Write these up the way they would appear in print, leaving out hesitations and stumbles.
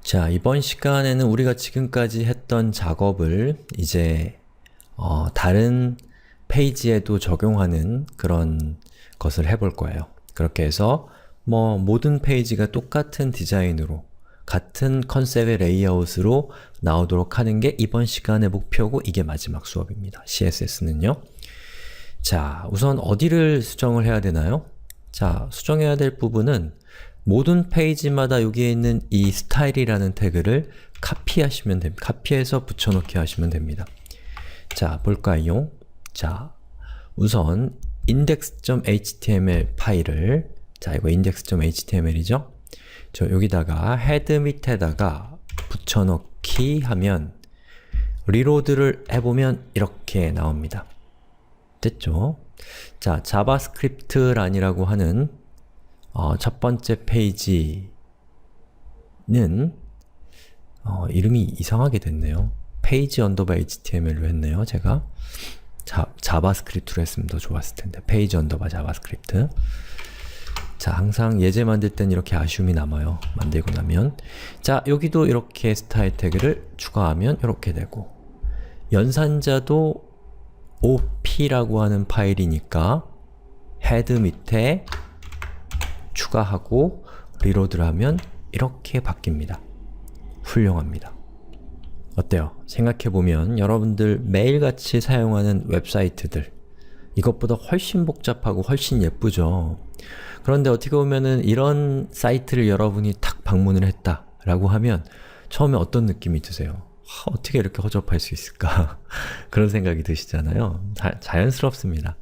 자, 이번 시간에는 우리가 지금까지 했던 작업을 이제 다른 페이지에도 적용하는 그런 것을 해볼 거예요. 그렇게 해서 모든 페이지가 똑같은 디자인으로 같은 컨셉의 레이아웃으로 나오도록 하는 게 이번 시간의 목표고 이게 마지막 수업입니다. CSS는요. 자, 우선 어디를 수정을 해야 되나요? 자, 수정해야 될 부분은 모든 페이지마다 여기에 있는 이 스타일이라는 태그를 카피하시면 됩니다. 카피해서 붙여넣기 하시면 됩니다. 자, 볼까요? 자, 우선 index.html 파일을 자, 이거 index.html이죠? 저 여기다가 헤드 밑에다가 붙여넣기 하면 리로드를 해보면 이렇게 나옵니다. 됐죠? 자, 자바스크립트란이라고 하는 첫 번째 페이지는 이름이 이상하게 됐네요. 페이지 언더바 html로 했네요. 제가 자바스크립트로 했으면 더 좋았을 텐데 페이지 언더바 자바스크립트. 자, 항상 예제 만들 땐 이렇게 아쉬움이 남아요. 만들고 나면. 자, 여기도 이렇게 스타일 태그를 추가하면 이렇게 되고, 연산자도 op라고 하는 파일이니까 헤드 밑에 추가하고 리로드를 하면 이렇게 바뀝니다. 훌륭합니다. 어때요? 생각해보면 여러분들 매일같이 사용하는 웹사이트들 이것보다 훨씬 복잡하고 훨씬 예쁘죠? 그런데 어떻게 보면은 이런 사이트를 여러분이 탁 방문을 했다 라고 하면 처음에 어떤 느낌이 드세요? 어떻게 이렇게 허접할 수 있을까? 그런 생각이 드시잖아요. 자연스럽습니다.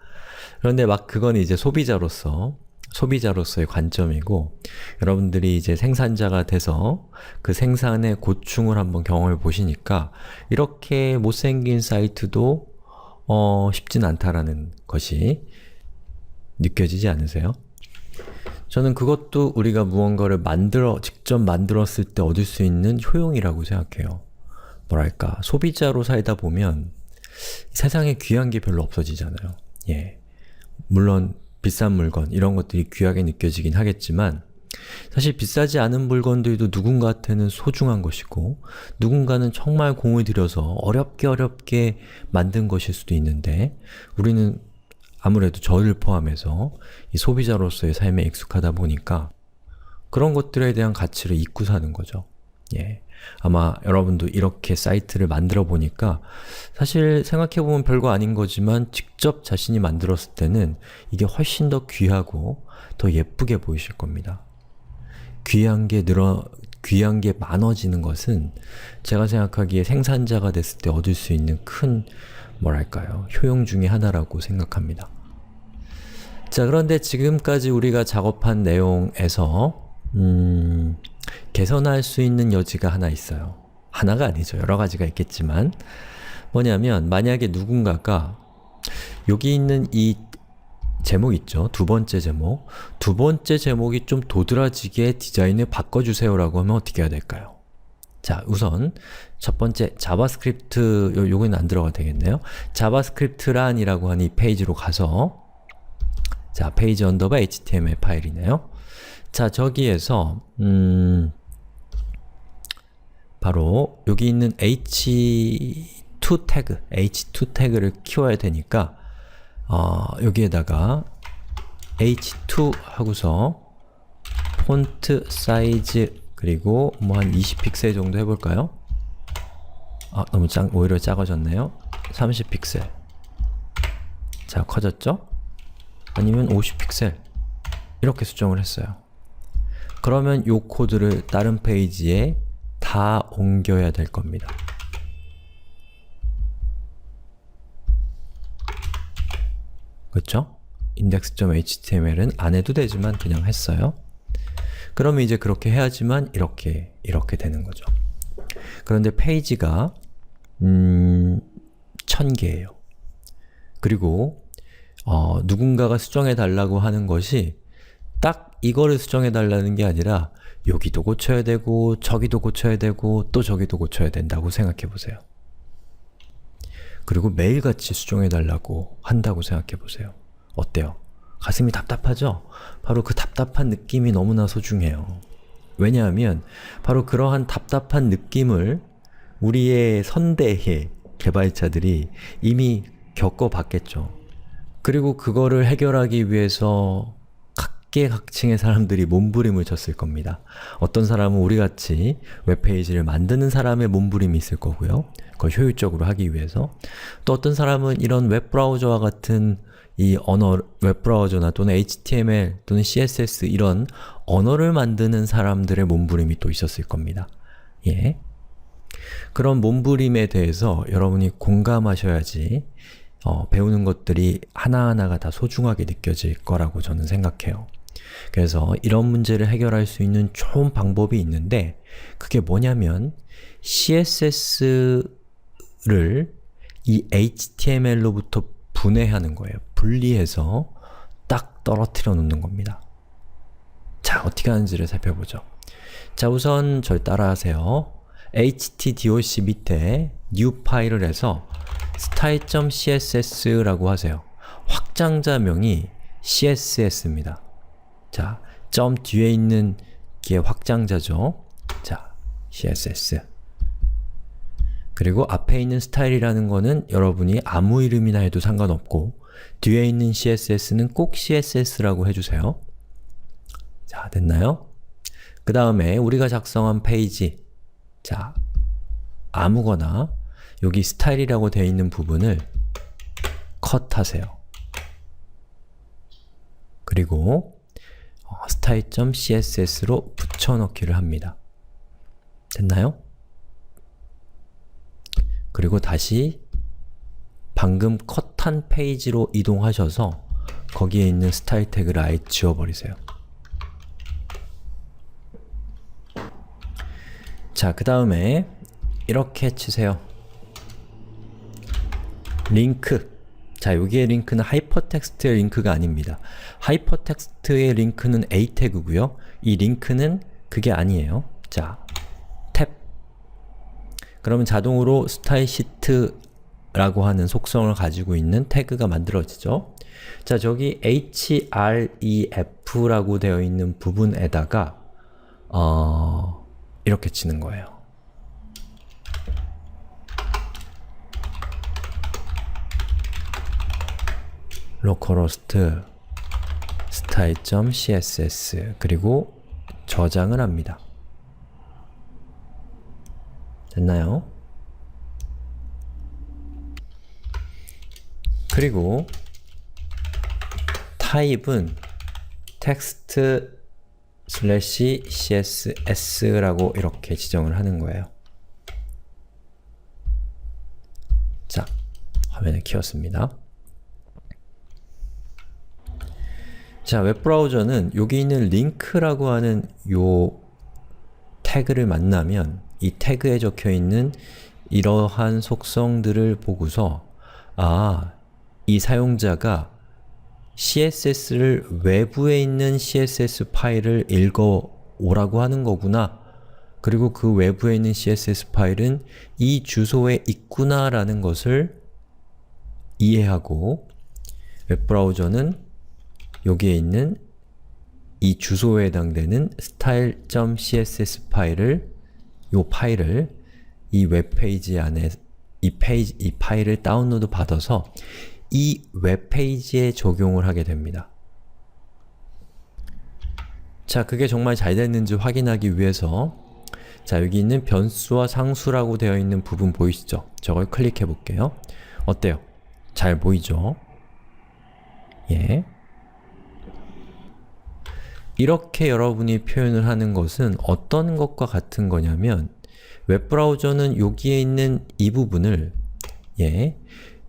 그런데 그건 이제 소비자로서의 관점이고, 여러분들이 이제 생산자가 돼서 그 생산의 고충을 한번 경험해 보시니까 이렇게 못생긴 사이트도 쉽진 않다라는 것이 느껴지지 않으세요? 저는 그것도 우리가 무언가를 직접 만들었을 때 얻을 수 있는 효용이라고 생각해요. 뭐랄까, 소비자로 살다 보면 세상에 귀한 게 별로 없어지잖아요. 예. 물론 비싼 물건, 이런 것들이 귀하게 느껴지긴 하겠지만 사실 비싸지 않은 물건들도 누군가한테는 소중한 것이고 누군가는 정말 공을 들여서 어렵게 만든 것일 수도 있는데 우리는 아무래도 저를 포함해서 이 소비자로서의 삶에 익숙하다 보니까 그런 것들에 대한 가치를 잊고 사는 거죠. 예. 아마 여러분도 이렇게 사이트를 만들어 보니까 사실 생각해보면 별거 아닌 거지만 직접 자신이 만들었을 때는 이게 훨씬 더 귀하고 더 예쁘게 보이실 겁니다. 귀한 게 많아지는 것은 제가 생각하기에 생산자가 됐을 때 얻을 수 있는 큰 뭐랄까요, 효용 중에 하나라고 생각합니다. 자, 그런데 지금까지 우리가 작업한 내용에서 개선할 수 있는 여지가 하나 있어요. 하나가 아니죠. 여러 가지가 있겠지만 뭐냐면 만약에 누군가가 여기 있는 이 제목 있죠? 두 번째 제목이 좀 도드라지게 디자인을 바꿔주세요 라고 하면 어떻게 해야 될까요? 자, 우선 첫 번째 자바스크립트, 요거는 안 들어가도 되겠네요. 자바스크립트란이라고 하는 이 페이지로 가서 자, 페이지 언더바 html 파일이네요. 자, 저기에서 바로 여기 있는 h2 태그를 키워야 되니까 여기에다가 h2 하고서 폰트 사이즈 그리고 한 20픽셀 정도 해볼까요? 너무 오히려 작아졌네요. 30픽셀. 자, 커졌죠? 아니면 50픽셀. 이렇게 수정을 했어요. 그러면 이 코드를 다른 페이지에 다 옮겨야 될 겁니다. 그렇죠? index.html은 안 해도 되지만 그냥 했어요. 그러면 이제 그렇게 해야지만 이렇게 되는 거죠. 그런데 페이지가 1000개예요. 그리고 누군가가 수정해 달라고 하는 것이 딱 이거를 수정해 달라는 게 아니라 여기도 고쳐야 되고 저기도 고쳐야 되고 또 저기도 고쳐야 된다고 생각해 보세요. 그리고 매일같이 수정해 달라고 한다고 생각해 보세요. 어때요? 가슴이 답답하죠? 바로 그 답답한 느낌이 너무나 소중해요. 왜냐하면 바로 그러한 답답한 느낌을 우리의 선대의 개발자들이 이미 겪어봤겠죠. 그리고 그거를 해결하기 위해서 각계각층의 사람들이 몸부림을 쳤을 겁니다. 어떤 사람은 우리같이 웹페이지를 만드는 사람의 몸부림이 있을 거고요. 그걸 효율적으로 하기 위해서. 또 어떤 사람은 이런 웹브라우저와 같은 이 언어, 웹브라우저나 또는 HTML 또는 CSS 이런 언어를 만드는 사람들의 몸부림이 또 있었을 겁니다. 예. 그런 몸부림에 대해서 여러분이 공감하셔야지 배우는 것들이 하나하나가 다 소중하게 느껴질 거라고 저는 생각해요. 그래서 이런 문제를 해결할 수 있는 좋은 방법이 있는데 그게 뭐냐면 CSS를 이 HTML로부터 분해하는 거예요. 분리해서 딱 떨어뜨려 놓는 겁니다. 자, 어떻게 하는지를 살펴보죠. 자, 우선 절 따라하세요. htdoc 밑에 new 파일을 해서 style.css라고 하세요. 확장자명이 css입니다. 자, 점 뒤에 있는 게 확장자죠. 자, css. 그리고 앞에 있는 스타일이라는 거는 여러분이 아무 이름이나 해도 상관없고 뒤에 있는 css는 꼭 css라고 해주세요. 자, 됐나요? 그 다음에 우리가 작성한 페이지, 자, 아무거나 여기 스타일이라고 되어 있는 부분을 컷하세요. 그리고 style.css로 붙여넣기를 합니다. 됐나요? 그리고 다시 방금 컷한 페이지로 이동하셔서 거기에 있는 스타일 태그를 아예 지워버리세요. 자, 그 다음에 이렇게 치세요. 링크. 자, 여기에 링크는 하이퍼텍스트의 링크가 아닙니다. 하이퍼텍스트의 링크는 A 태그고요. 이 링크는 그게 아니에요. 자, 탭. 그러면 자동으로 스타일 시트라고 하는 속성을 가지고 있는 태그가 만들어지죠. 자, 저기 href라고 되어 있는 부분에다가 이렇게 치는 거예요. localhost style.css 그리고 저장을 합니다. 됐나요? 그리고 타입은 text/css라고 이렇게 지정을 하는 거예요. 자, 화면을 키웠습니다. 자, 웹브라우저는 여기 있는 링크라고 하는 요 태그를 만나면 이 태그에 적혀있는 이러한 속성들을 보고서 이 사용자가 CSS를 외부에 있는 CSS 파일을 읽어오라고 하는 거구나. 그리고 그 외부에 있는 CSS 파일은 이 주소에 있구나 라는 것을 이해하고 웹브라우저는 여기에 있는 이 주소에 해당되는 style.css 파일을 이 웹페이지 안에 이 파일을 다운로드 받아서 이 웹페이지에 적용을 하게 됩니다. 자, 그게 정말 잘 됐는지 확인하기 위해서 자, 여기 있는 변수와 상수라고 되어 있는 부분 보이시죠? 저걸 클릭해 볼게요. 어때요? 잘 보이죠? 예. 이렇게 여러분이 표현을 하는 것은 어떤 것과 같은 거냐면 웹브라우저는 여기에 있는 이 부분을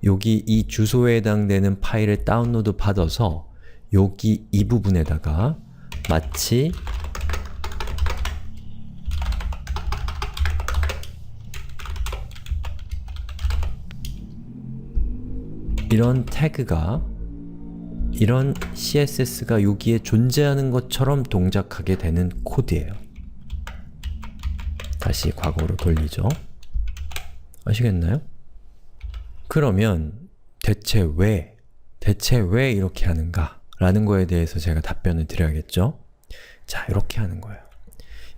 여기 이 주소에 해당되는 파일을 다운로드 받아서 여기 이 부분에다가 마치 이런 태그가 이런 CSS가 여기에 존재하는 것처럼 동작하게 되는 코드예요. 다시 과거로 돌리죠. 아시겠나요? 그러면 대체 왜 이렇게 하는가? 라는 거에 대해서 제가 답변을 드려야겠죠? 자, 이렇게 하는 거예요.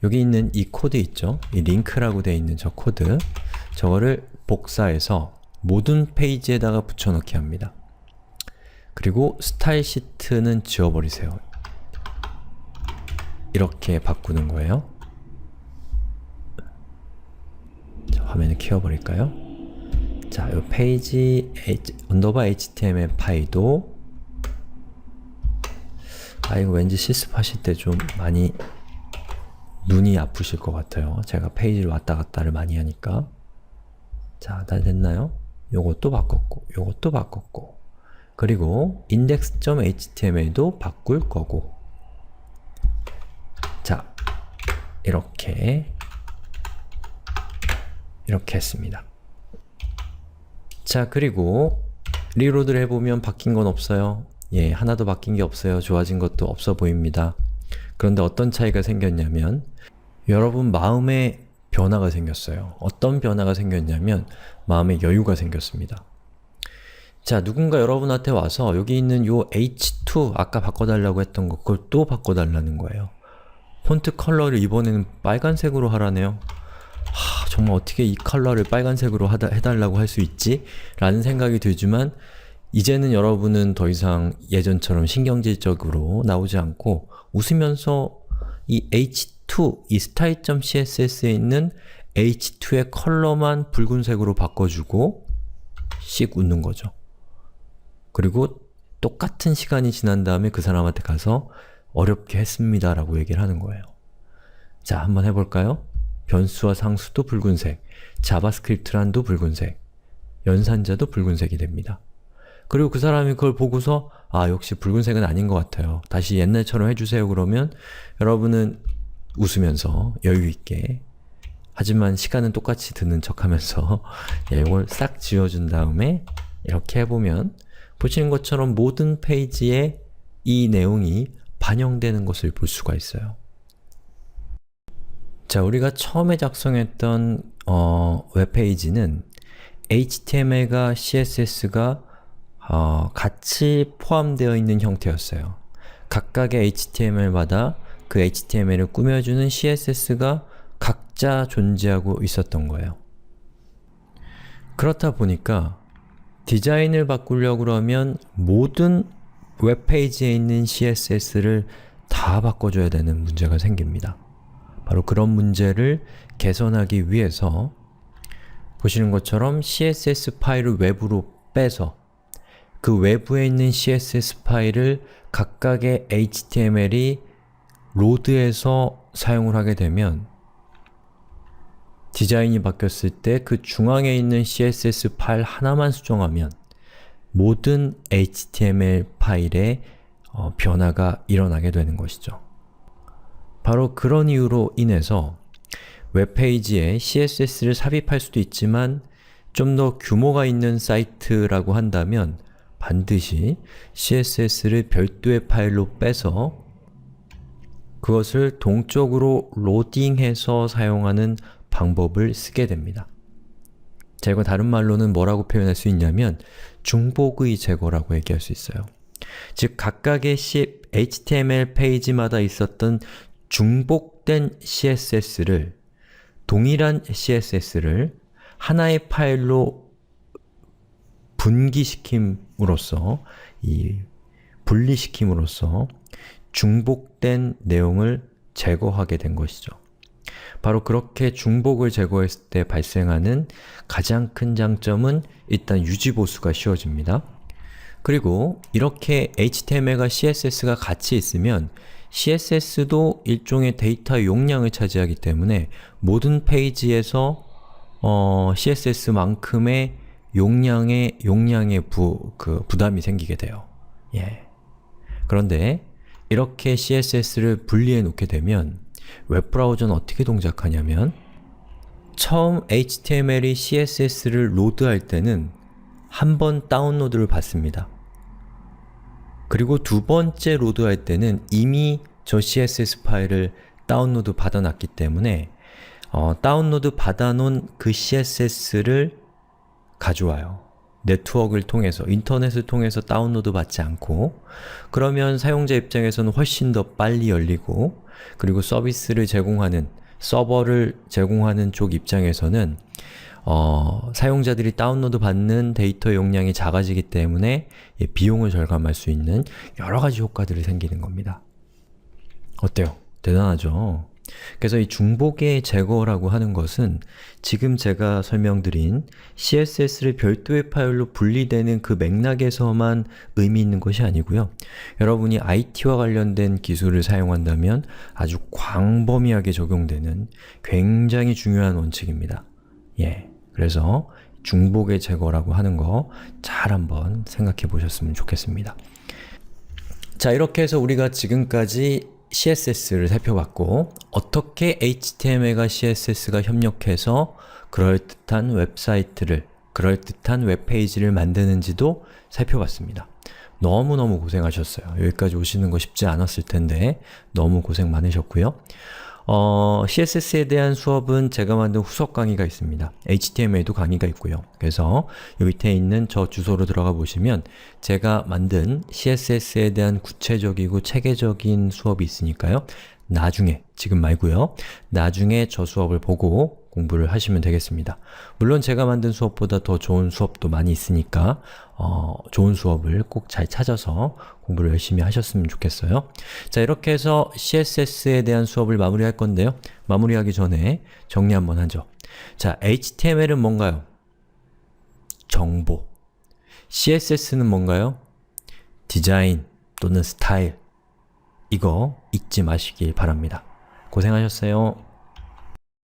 여기 있는 이 코드 있죠? 이 링크라고 되어 있는 저 코드, 저거를 복사해서 모든 페이지에다가 붙여넣기 합니다. 그리고 스타일 시트는 지워버리세요. 이렇게 바꾸는 거예요. 자, 화면을 키워버릴까요? 자, 이 페이지 언더바 HTML 파일도 이거 왠지 실습하실 때 좀 많이 눈이 아프실 것 같아요. 제가 페이지를 왔다 갔다를 많이 하니까. 자, 다 됐나요? 요것도 바꿨고, 요것도 바꿨고, 그리고 index.html도 바꿀 거고. 자, 이렇게 했습니다. 자, 그리고 리로드를 해보면 바뀐 건 없어요. 예, 하나도 바뀐 게 없어요. 좋아진 것도 없어 보입니다. 그런데 어떤 차이가 생겼냐면 여러분 마음에 변화가 생겼어요. 어떤 변화가 생겼냐면 마음에 여유가 생겼습니다. 자, 누군가 여러분한테 와서 여기 있는 요 H2 아까 바꿔달라고 했던 거 그걸 또 바꿔달라는 거예요. 폰트 컬러를 이번에는 빨간색으로 하라네요. 정말 어떻게 이 컬러를 빨간색으로 해달라고 할 수 있지? 라는 생각이 들지만 이제는 여러분은 더 이상 예전처럼 신경질적으로 나오지 않고 웃으면서 이 h2, 이 style.css에 있는 h2의 컬러만 붉은색으로 바꿔주고 씩 웃는 거죠. 그리고 똑같은 시간이 지난 다음에 그 사람한테 가서 어렵게 했습니다 라고 얘기를 하는 거예요. 자, 한번 해볼까요? 변수와 상수도 붉은색, 자바스크립트란도 붉은색, 연산자도 붉은색이 됩니다. 그리고 그 사람이 그걸 보고서 역시 붉은색은 아닌 것 같아요. 다시 옛날처럼 해주세요 그러면 여러분은 웃으면서 여유있게 하지만 시간은 똑같이 드는 척 하면서 이걸 싹 지워준 다음에 이렇게 해보면 보시는 것처럼 모든 페이지에 이 내용이 반영되는 것을 볼 수가 있어요. 자, 우리가 처음에 작성했던 웹페이지는 HTML과 CSS가 같이 포함되어 있는 형태였어요. 각각의 HTML마다 그 HTML을 꾸며주는 CSS가 각자 존재하고 있었던 거예요. 그렇다 보니까 디자인을 바꾸려고 그러면 모든 웹페이지에 있는 CSS를 다 바꿔줘야 되는 문제가 생깁니다. 바로 그런 문제를 개선하기 위해서 보시는 것처럼 CSS 파일을 외부로 빼서 그 외부에 있는 CSS 파일을 각각의 HTML이 로드해서 사용을 하게 되면 디자인이 바뀌었을 때 그 중앙에 있는 CSS 파일 하나만 수정하면 모든 HTML 파일에 변화가 일어나게 되는 것이죠. 바로 그런 이유로 인해서 웹페이지에 CSS를 삽입할 수도 있지만 좀 더 규모가 있는 사이트라고 한다면 반드시 CSS를 별도의 파일로 빼서 그것을 동적으로 로딩해서 사용하는 방법을 쓰게 됩니다. 자, 이거 다른 말로는 뭐라고 표현할 수 있냐면 중복의 제거라고 얘기할 수 있어요. 즉, 각각의 HTML 페이지마다 있었던 중복된 CSS를 동일한 CSS를 하나의 파일로 분기시킴으로써 분리시킴으로써 중복된 내용을 제거하게 된 것이죠. 바로 그렇게 중복을 제거했을 때 발생하는 가장 큰 장점은 일단 유지보수가 쉬워집니다. 그리고 이렇게 HTML과 CSS가 같이 있으면 CSS도 일종의 데이터 용량을 차지하기 때문에 모든 페이지에서 CSS만큼의 용량의 부담이 생기게 돼요. 예. 그런데 이렇게 CSS를 분리해 놓게 되면 웹브라우저는 어떻게 동작하냐면 처음 HTML이 CSS를 로드할 때는 한 번 다운로드를 받습니다. 그리고 두 번째 로드할 때는 이미 저 CSS 파일을 다운로드 받아놨기 때문에 다운로드 받아놓은 그 CSS를 가져와요. 네트워크를 통해서, 인터넷을 통해서 다운로드 받지 않고 그러면 사용자 입장에서는 훨씬 더 빨리 열리고 그리고 서비스를 제공하는, 서버를 제공하는 쪽 입장에서는 사용자들이 다운로드 받는 데이터 용량이 작아지기 때문에 비용을 절감할 수 있는 여러 가지 효과들이 생기는 겁니다. 어때요? 대단하죠? 그래서 이 중복의 제거라고 하는 것은 지금 제가 설명드린 CSS를 별도의 파일로 분리되는 그 맥락에서만 의미 있는 것이 아니고요. 여러분이 IT와 관련된 기술을 사용한다면 아주 광범위하게 적용되는 굉장히 중요한 원칙입니다. 그래서 중복의 제거라고 하는 거 잘 한번 생각해 보셨으면 좋겠습니다. 자, 이렇게 해서 우리가 지금까지 CSS를 살펴봤고 어떻게 HTML과 CSS가 협력해서 그럴듯한 웹사이트를, 그럴듯한 웹페이지를 만드는지도 살펴봤습니다. 너무너무 고생하셨어요. 여기까지 오시는 거 쉽지 않았을 텐데 너무 고생 많으셨고요. CSS에 대한 수업은 제가 만든 후속 강의가 있습니다. HTML에도 강의가 있고요. 그래서 이 밑에 있는 저 주소로 들어가 보시면 제가 만든 CSS에 대한 구체적이고 체계적인 수업이 있으니까요. 나중에, 지금 말고요. 나중에 저 수업을 보고 공부를 하시면 되겠습니다. 물론 제가 만든 수업보다 더 좋은 수업도 많이 있으니까 좋은 수업을 꼭 잘 찾아서 공부를 열심히 하셨으면 좋겠어요. 자, 이렇게 해서 CSS에 대한 수업을 마무리할 건데요. 마무리하기 전에 정리 한번 하죠. 자, HTML은 뭔가요? 정보. CSS는 뭔가요? 디자인 또는 스타일. 이거 잊지 마시길 바랍니다. 고생하셨어요.